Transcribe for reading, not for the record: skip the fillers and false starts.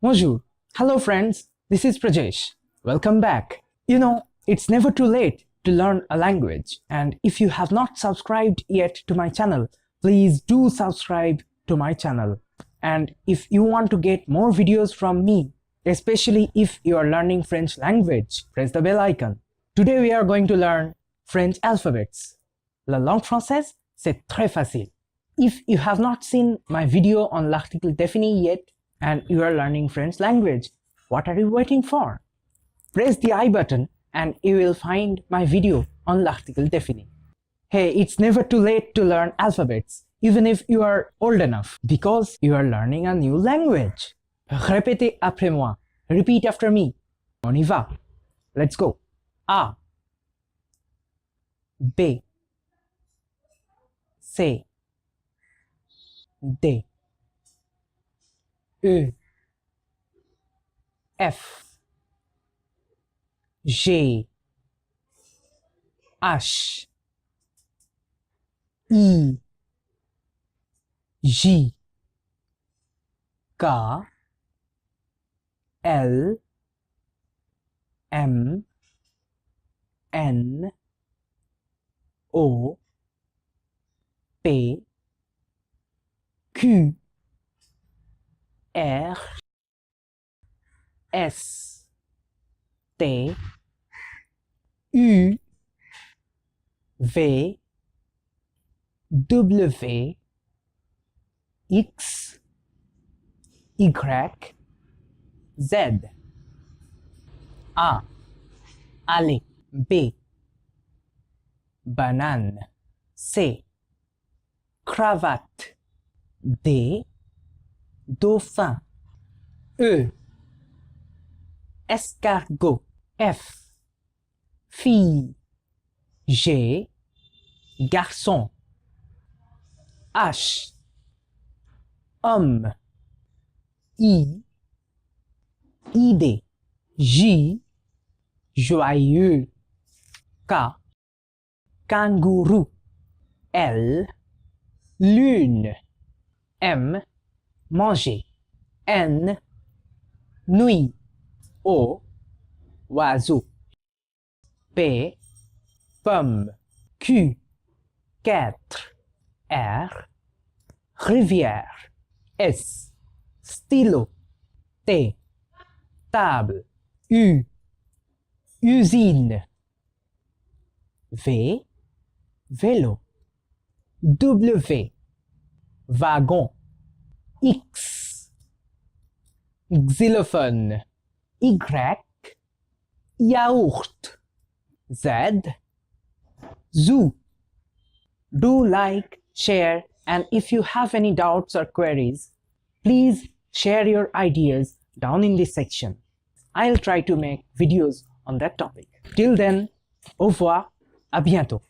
Bonjour. Hello friends, this is Prajesh. Welcome back. You know, it's never too late to learn a language, and if you have not subscribed yet to my channel, please do subscribe to my channel. And if you want to get more videos from me, especially if you are learning French language, press the bell icon. Today we are going to learn French alphabets. La langue française, c'est très facile. If you have not seen my video on l'article defini yet and you are learning French language, what are you waiting for? Press the I button and you will find my video on l'article defini. Hey, it's never too late to learn alphabets, even if you are old enough, because you are learning a new language. Répétez après moi. Repeat after me. On y va. Let's go. A, B, C, D, E, F, G, H, I, J, K, L, M, N, O, P, Q, R, S, T, U, V, W, X, Y, Z. A, aller. B, banane. C, cravate. D, dauphin. E, escargot. F, fille. G, garçon. H, homme. I, idée. J, joyeux. K, kangourou. L, lune. M, manger. N, nuit. O, oiseau. P, pomme. Q, 4. R, rivière. S, stylo. T, table. U, usine. V, vélo. W, wagon. X, xylophone. Y, yaourt. Z, zoo. Do like, share, and if you have any doubts or queries, please share your ideas down in this section. I'll try to make videos on that topic. Till then, au revoir, à bientôt.